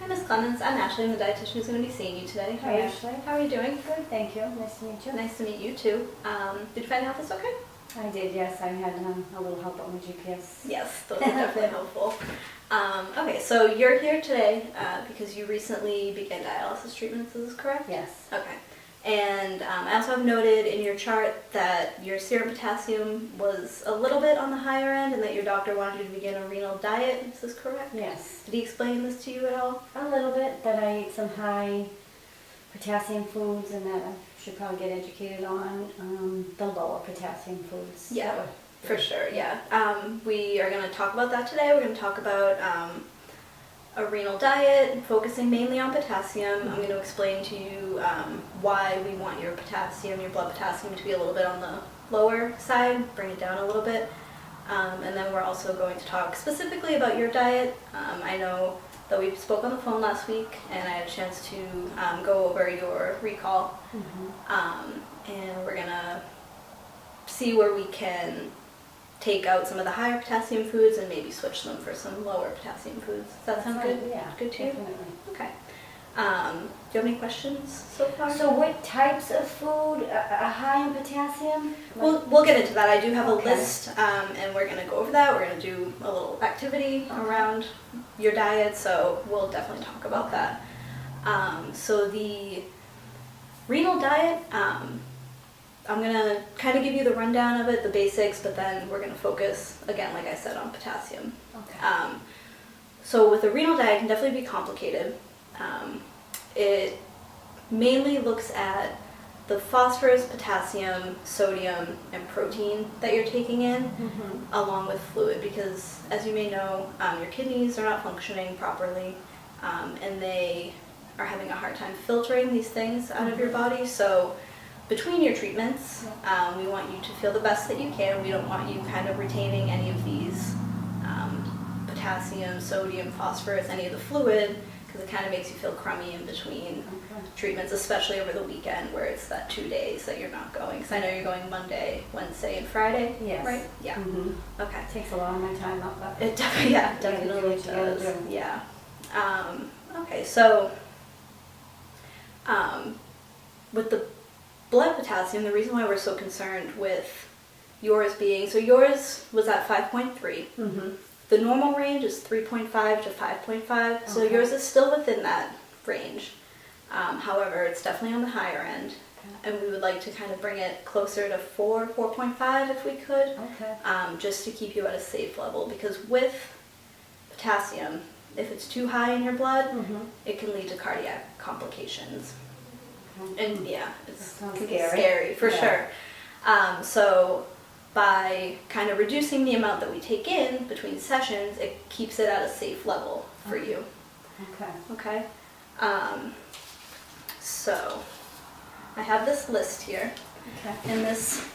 Hi, Ms. Clements. I'm Ashley. I'm the dietitian who's going to be seeing you today. Hi, Ashley. How are you doing? Good, thank you. Nice to meet you. Nice to meet you too. Did you find out this okay? I did, yes. I had a little help on my GPS. Yes, those are definitely helpful. Okay, so you're here today because you recently began dialysis treatments. Is this correct? Yes. Okay. And I also have noted in your chart that your serum potassium was a little bit on the higher end and that your doctor wanted you to begin a renal diet. Is this correct? Yes. Did he explain this to you at all? A little bit, that I eat some high potassium foods and that I should probably get educated on the lower potassium foods. Yeah, for sure, yeah. We are going to talk about that today. We're going to talk about a renal diet, focusing mainly on potassium. I'm going to explain to you why we want your potassium, your blood potassium, to be a little bit on the lower side, bring it down a little bit. And then we're also going to talk specifically about your diet. I know that we spoke on the phone last week and I had a chance to go over your recall. And we're going to see where we can take out some of the higher potassium foods and maybe switch them for some lower potassium foods. Does that sound good? Yeah, good to you? definitely. Okay. Do you have any questions so far? So what types of food are high in potassium? We'll get into that. I do have Okay. a list and we're going to go over that. We're going to do a little activity around your diet, so we'll definitely talk about that. So the renal diet, I'm going to kind of give you the rundown of it, the basics, but then we're going to focus, again, like I said, on potassium. Okay. So with a renal diet, it can definitely be complicated. It mainly looks at the phosphorus, potassium, sodium, and protein that you're taking in, along with fluid, because as you may know, your kidneys are not functioning properly, and they are having a hard time filtering these things out of your body. So between your treatments, we want you to feel the best that you can. We don't want you kind of retaining any of these potassium, sodium, phosphorus, any of the fluid, because it kind of makes you feel crummy in between treatments, especially over the weekend where it's that 2 days that you're not going. Because I know you're going Monday, Wednesday, and Friday, Yes. right? Yeah. Okay. It takes a lot of my time up, but It definitely, yeah, You gotta do definitely what you gotta does. do. Yeah. Okay, so with the blood potassium, the reason why we're so concerned with yours being, so yours was at 5.3. The normal range is 3.5 to 5.5, so Okay. yours is still within that range. However, it's definitely on the higher end, and we would like to kind of bring it closer to 4.5 if we could, Okay. just to keep you at a safe level, because with potassium, if it's too high in your blood, it can lead to cardiac complications. And yeah, That it's sounds can be scary. scary for Yeah. sure. So by kind of reducing the amount that we take in between sessions, it keeps it at a safe level for you. Okay. Okay? So I have this list here, Okay. and this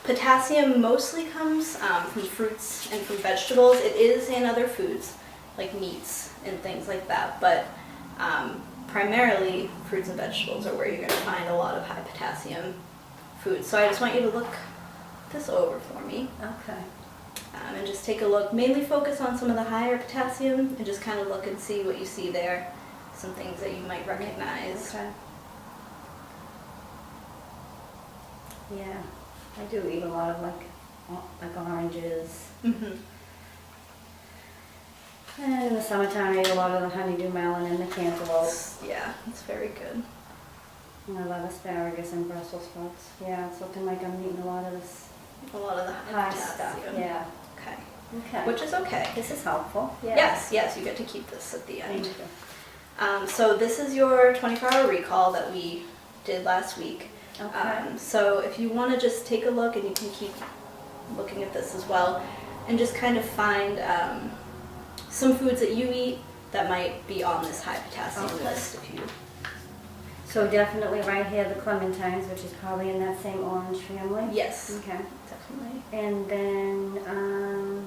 potassium mostly comes from fruits and from vegetables. It is in other foods like meats and things like that, but primarily fruits and vegetables are where you're going to find a lot of high potassium foods. So I just want you to look this over for me Okay. and just take a look. Mainly focus on some of the higher potassium and just kind of look and see what you see there. Some things that you might recognize. Okay. Yeah, I do eat a lot of like oranges. And in the summertime, I eat a lot of the honeydew melon and the cantaloupe. Yeah, it's very good. And I love asparagus and Brussels sprouts. Yeah, it's looking like I'm eating a lot of this A lot of the high potassium. stuff. Yeah. Okay. Okay. Which is okay. This is helpful. Yeah. Yes, you get to keep this at the end. Thank you. So this is your 24-hour recall that we did last week. Okay. So if you want to just take a look, and you can keep looking at this as well, and just kind of find some foods that you eat that might be on this high potassium list. If you So definitely right here, the clementines, which is probably in that same orange family. Yes, Okay. definitely. And then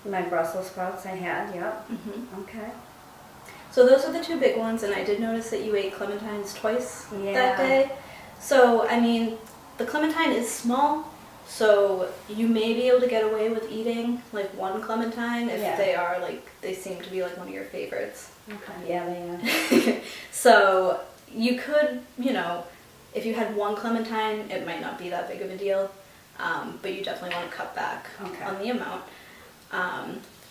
my Brussels sprouts I had, yep. Okay. So those are the two big ones, and I did notice that you ate clementines twice Yeah. that day. So, I mean, the clementine is small, So you may be able to get away with eating like one clementine if Yeah. they are like, they seem to be like one of your favorites. Okay. Yeah, they are. So you could, you know, if you had one clementine, it might not be that big of a deal, but you definitely want to cut back Okay. on the amount.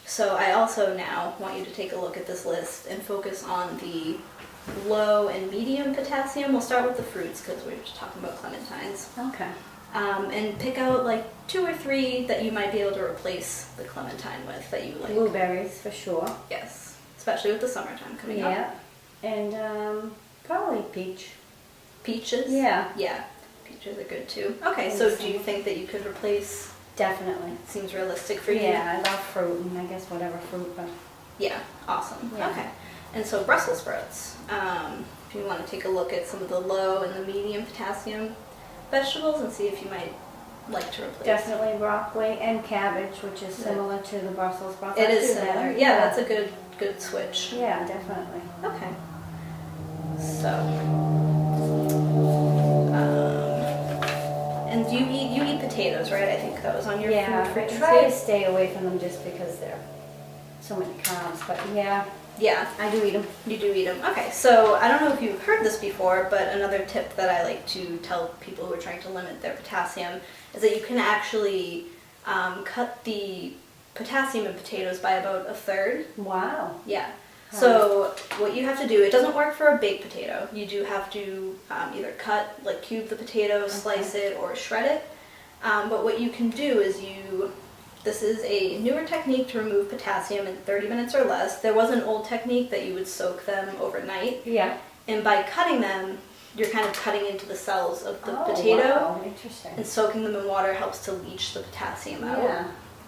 So I also now want you to take a look at this list and focus on the low and medium potassium. We'll start with the fruits because we're just talking about clementines. Okay. And pick out like 2 or 3 that you might be able to replace the clementine with that you like. Blueberries for sure. Yes, especially with the summertime coming up. Yeah. And probably peach. Peaches? Yeah. Yeah, peaches are good too. Okay, In so the do you summer. think that you could replace, Definitely. seems realistic for you? Yeah, I love fruit and I guess whatever fruit, but Yeah, awesome. Yeah. Okay. And so Brussels sprouts, if you want to take a look at some of the low and the medium potassium vegetables and see if you might like to replace. definitely broccoli and cabbage, which is Yeah. similar to the Brussels sprouts. It I is do similar. that. Yeah, that's a good switch. Yeah, definitely. Okay. So, and you eat potatoes, right? I think that was on your Yeah, food I frequency. try to stay away from them just because they're so many carbs, but yeah, Yeah, I do eat them. you do eat them. Okay, so I don't know if you've heard this before, but another tip that I like to tell people who are trying to limit their potassium is that you can actually cut the potassium in potatoes by about 1/3. Wow. Yeah. So what you have to do, it doesn't work for a baked potato. You do have to either cut, like cube the potato, slice it, or shred it. But what you can do is this is a newer technique to remove potassium in 30 minutes or less. There was an old technique that you would soak them overnight. Yeah. And by cutting them, you're kind of cutting into the cells of the Oh, potato. wow. Interesting. And soaking them in water helps to leach the potassium out. Yeah.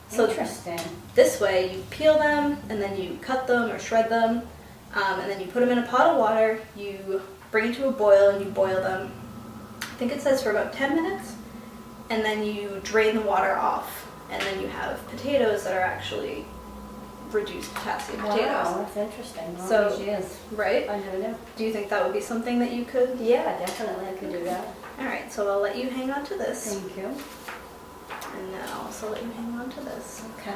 So Interesting. this way, you peel them, and then you cut them or shred them, and then you put them in a pot of water, you bring it to a boil, and you boil them, I think it says for about 10 minutes, and then you drain the water off, and then you have potatoes that are actually reduced potassium potatoes. Wow, that's interesting. All So- these years. Right? I never knew. Do you think that would be something that you could? Yeah, definitely I could do that. Alright, so I'll let you hang on to this, Thank you. and then I'll also let you hang on to this. Okay.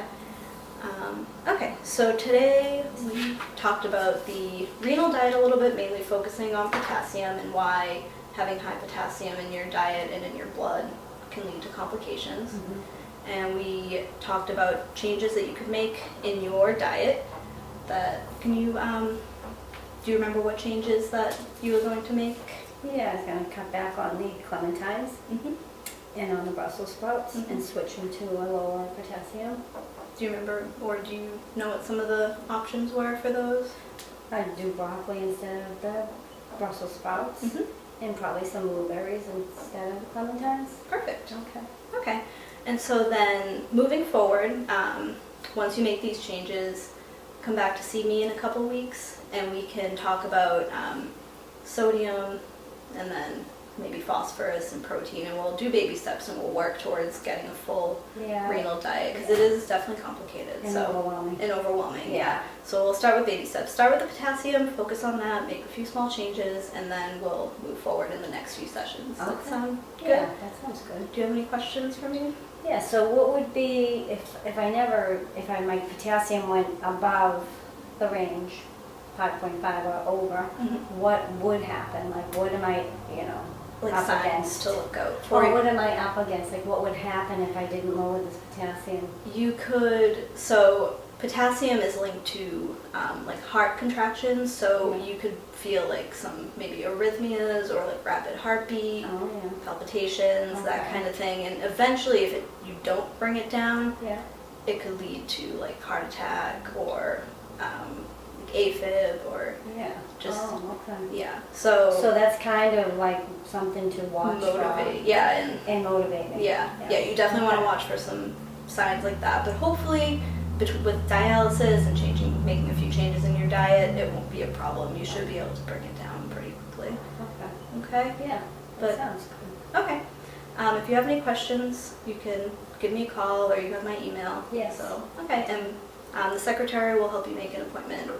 Okay, so today we talked about the renal diet a little bit, mainly focusing on potassium and why having high potassium in your diet and in your blood can lead to complications. And we talked about changes that you could make in your diet. Do you remember what changes that you were going to make? Yeah, I was going to cut back on the clementines Mm-hmm. and on the Brussels sprouts Mhm. and switch them to a lower potassium. Do you remember, or do you know what some of the options were for those? I'd do broccoli instead of the Brussels sprouts Mm-hmm. and probably some blueberries instead of the clementines. Perfect. Okay. Okay, and so then moving forward, once you make these changes, come back to see me in a couple weeks and we can talk about sodium and then maybe phosphorus and protein, and we'll do baby steps and we'll work towards getting a full Yeah. renal diet because it is definitely complicated. And So overwhelming. and overwhelming. Yeah. So we'll start with baby steps. Start with the potassium, focus on that, make a few small changes, and then we'll move forward in the next few sessions. Does that Okay. sound good? Yeah, that sounds good. Do you have any questions for me? Yeah, so what would be, if my potassium went above the range, 5.5 or over, what would happen? Like what am I, Like up signs against? to look out Or for. what am I up against? Like what would happen if I didn't lower this potassium? You could, so potassium is linked to like heart contractions, so Yeah. you could feel like some maybe arrhythmias or like rapid heartbeat, Oh, palpitations, that Okay. kind of thing. And eventually, if you don't bring it down, yeah. it could lead to like heart attack or AFib or Yeah. just okay. yeah. So that's kind of like something to watch motivate, for yeah, and motivating. yeah. You definitely want to watch for some signs like that. But hopefully, with dialysis and making a few changes in your diet, it won't be a problem. You should be able to bring it down pretty quickly. Okay. Okay. Yeah. But- That sounds good. Okay. If you have any questions, you can give me a call or you have my email. Yes. So okay, and the secretary will help you make an appointment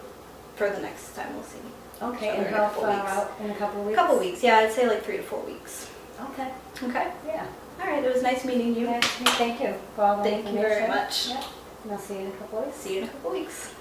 for the next time we'll see. Okay, So and in a how couple far weeks. out? In a couple of A weeks? couple weeks, yeah, I'd say like 3 to 4 weeks. Okay. Okay. Yeah. All right, it was nice meeting you. Thank you for all the Thank you very information. much. Yep. And I'll see you in a couple weeks. See you in a couple weeks.